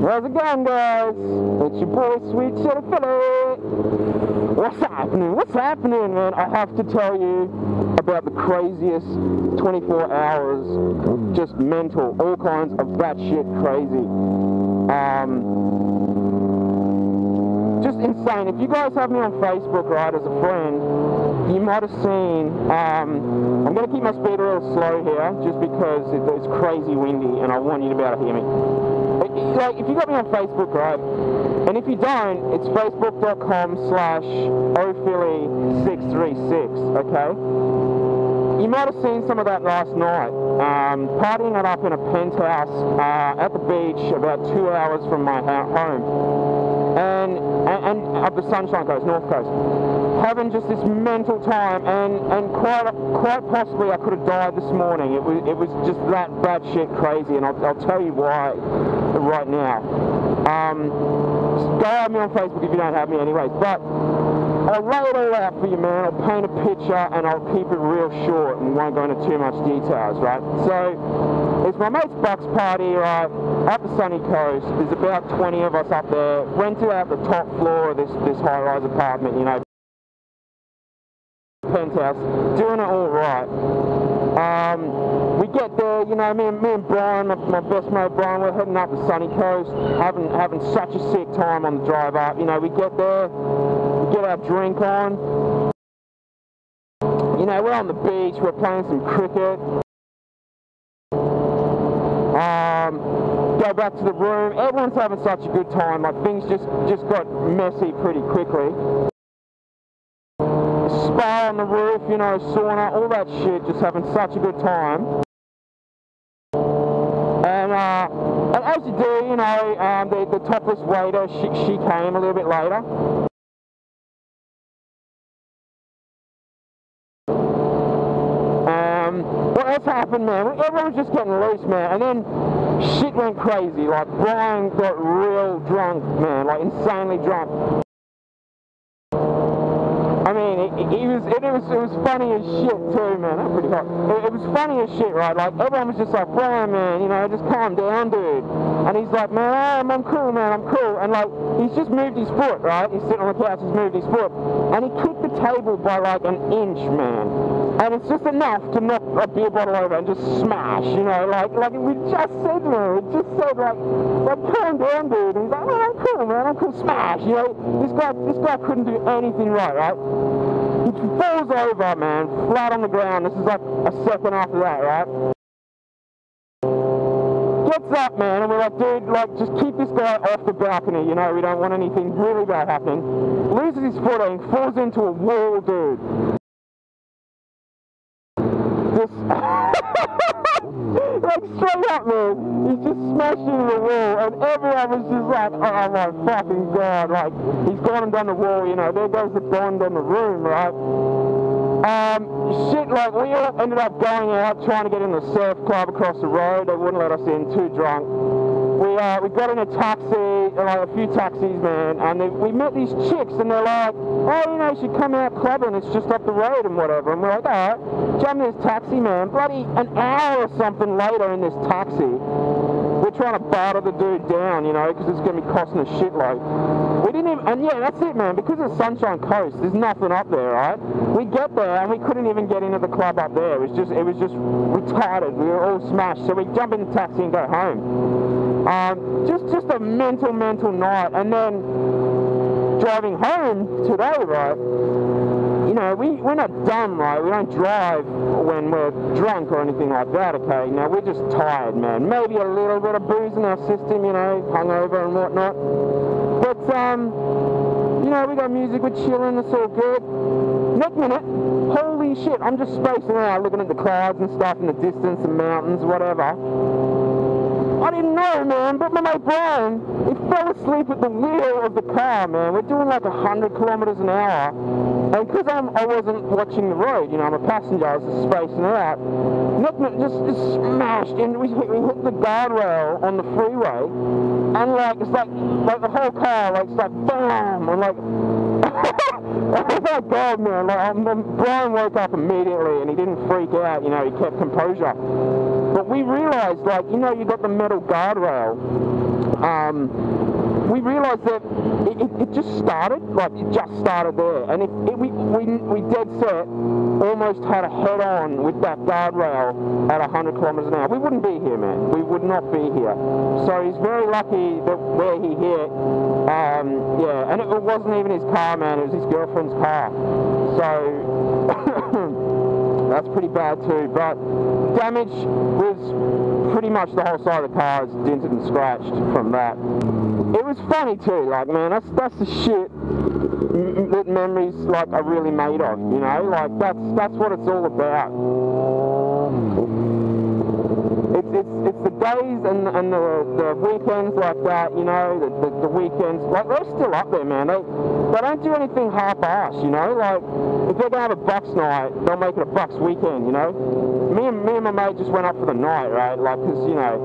How's it going, guys? It's your boy, Sweet OhPhilly. What's happening? What's happening, man? I have to tell you about the craziest 24 hours. Just mental. All kinds of batshit crazy. Just insane. If you guys have me on Facebook, right, as a friend, you might have seen, I'm going to keep my speed a little slow here, just because it's crazy windy, and I want you to be able to hear me. Like, if you got me on Facebook, right, and if you don't, it's facebook.com/OhPhilly636, okay? You might have seen some of that last night, partying it up in a penthouse at the beach about 2 hours from my home, and up the Sunshine Coast, North Coast, having just this mental time, and quite possibly I could have died this morning. It was just that bad shit crazy, and I'll tell you why right now. Go have me on Facebook if you don't have me anyways, but I'll lay it all out for you, man. I'll paint a picture, and I'll keep it real short and won't go into too much details, right? So, it's my mate's Bucks party, right, up the sunny coast. There's about 20 of us up there. Rented out the top floor of this high-rise apartment, you know, penthouse, doing it all right. We get there, you know, me and Brian, my best mate Brian, we're heading up the sunny coast, having such a sick time on the drive up. You know, we get there, we get our drink on. You know, we're on the beach, we're playing some cricket. Go back to the room. Everyone's having such a good time. Like, things just got messy pretty quickly. Spa on the roof, you know, sauna, all that shit, just having such a good time. And as you do, you know, the topless waiter, she came a little bit later. What else happened, man? Everyone was just getting loose, man, and then shit went crazy. Like, Brian got real drunk, man, like insanely drunk. I mean, it was funny as shit too, man. That's pretty hot. It was funny as shit, right? Like, everyone was just like, Brian, man, you know, just calm down, dude. And he's like, man, I'm cool, man, I'm cool. And like, he's just moved his foot, right? He's sitting on the couch, he's moved his foot, and he kicked the table by like an inch, man. And it's just enough to knock a beer bottle over and just smash, you know, like we just said, man. We just said, like calm down, dude. And he's like, man, I'm cool, smash. You know, this guy couldn't do anything right? He falls over, man, flat on the ground. This is like a second after that, right? Gets up, man, and we're like, dude, like, just keep this guy off the balcony, you know, we don't want anything really bad happening. Loses his footing, falls into a wall, dude. Just, like, straight up, man, he's just smashed into the wall, and everyone was just like, oh my fucking god, like, he's gone and done the wall, you know, there goes the bond on the room, right? Shit, like, we all ended up going out, trying to get in the surf club across the road. They wouldn't let us in, too drunk. We got in a taxi, like a few taxis, man, and we met these chicks, and they're like, oh, you know, you should come out clubbing, it's just up the road and whatever. And we're like, alright, jump in this taxi, man. Bloody an hour or something later in this taxi, we're trying to barter the dude down, you know, because it's going to be costing a shitload. We didn't even, and yeah, that's it, man, because of Sunshine Coast, there's nothing up there, right? We get there, and we couldn't even get into the club up there. It was just retarded. We were all smashed, so we jump in the taxi and go home. Just a mental night, and then driving home today, right? You know, we're not dumb, right? We don't drive when we're drunk or anything like that, okay? Now, we're just tired, man. Maybe a little bit of booze in our system, you know, hungover and whatnot. But, you know, we got music, we're chilling, it's all good. Next minute, holy shit, I'm just spacing out, looking at the clouds and stuff in the distance, the mountains, whatever. I didn't know, man, but my mate Brian, he fell asleep at the wheel of the car, man. We're doing like 100 kilometers an hour, and because I wasn't watching the road, you know, I'm a passenger, I was just spacing it out. Nick just smashed, and we hit the guardrail on the freeway, and like, it's like the whole car, like, it's like, bam, and like, oh my god, man, like, Brian woke up immediately, and he didn't freak out, you know, he kept composure. But we realised, like, you know, you got the metal guardrail we realised that it just started, like it just started there, and we dead set almost had a head-on with that guardrail at 100 kilometres an hour. We wouldn't be here, man. We would not be here. So he's very lucky that where he hit, yeah, and it wasn't even his car, man. It was his girlfriend's car. So that's pretty bad too. But damage was pretty much the whole side of the car is dented and scratched from that. It was funny too, like, man, that's the shit that memories like are really made of, you know, like that's what it's all about. It's the days and the weekends like that, you know, the weekends, like they're still up there, man. They don't do anything half-assed, you know, like if they're gonna have a Bucks night, they'll make it a Bucks weekend, you know. Me and my mate just went up for the night, right, like, cause you know,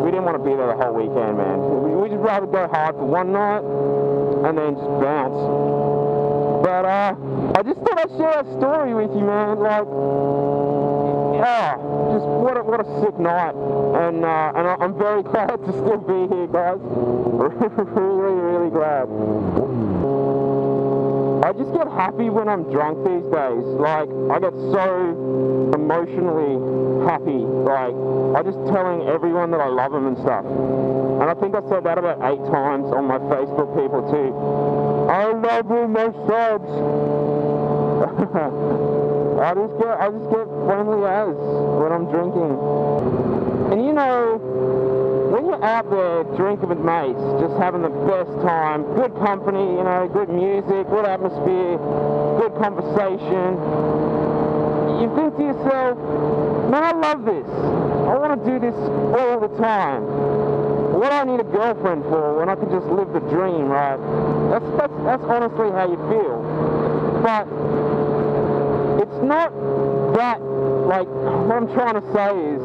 we didn't want to be there the whole weekend, man. We just rather go hard for one night and then just bounce. But I just thought I'd share a story with you, man. Like, just what a sick night, and I'm very glad to still be here, guys. really glad. I just get happy when I'm drunk these days. Like, I get so emotionally happy. Like, I'm just telling everyone that I love them and stuff. And I think I said that about 8 times on my Facebook people too. I love you, my subs. I just get friendly as when I'm drinking. And you know, when you're out there drinking with mates, just having the best time, good company, you know, good music, good atmosphere, good conversation, you think to yourself, man, I love this. I want to do this all the time. What do I need a girlfriend for when I can just live the dream, right? That's honestly how you feel. But it's not that, like, what I'm trying to say is,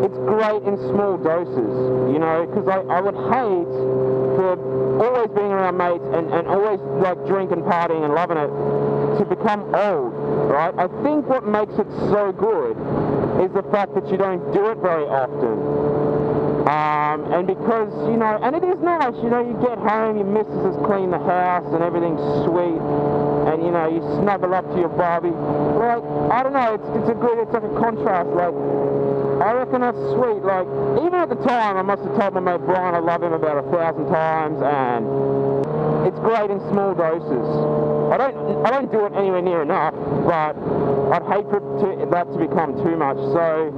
it's great in small doses, you know, because I would hate for always being around mates and always, like, drinking, partying and loving it to become old, right? I think what makes it so good is the fact that you don't do it very often. And because, you know, and it is nice, you know, you get home, your missus has cleaned the house and everything's sweet, and, you know, you snuggle up to your Barbie. Like, I don't know, it's like a contrast, like, I reckon that's sweet. Like, even at the time, I must have told my mate Brian I love him about 1,000 times, and it's great in small doses. I don't do it anywhere near enough, but I'd hate for that to become too much, so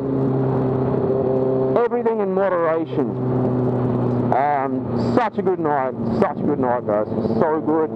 everything in moderation. Such a good night, guys. So good.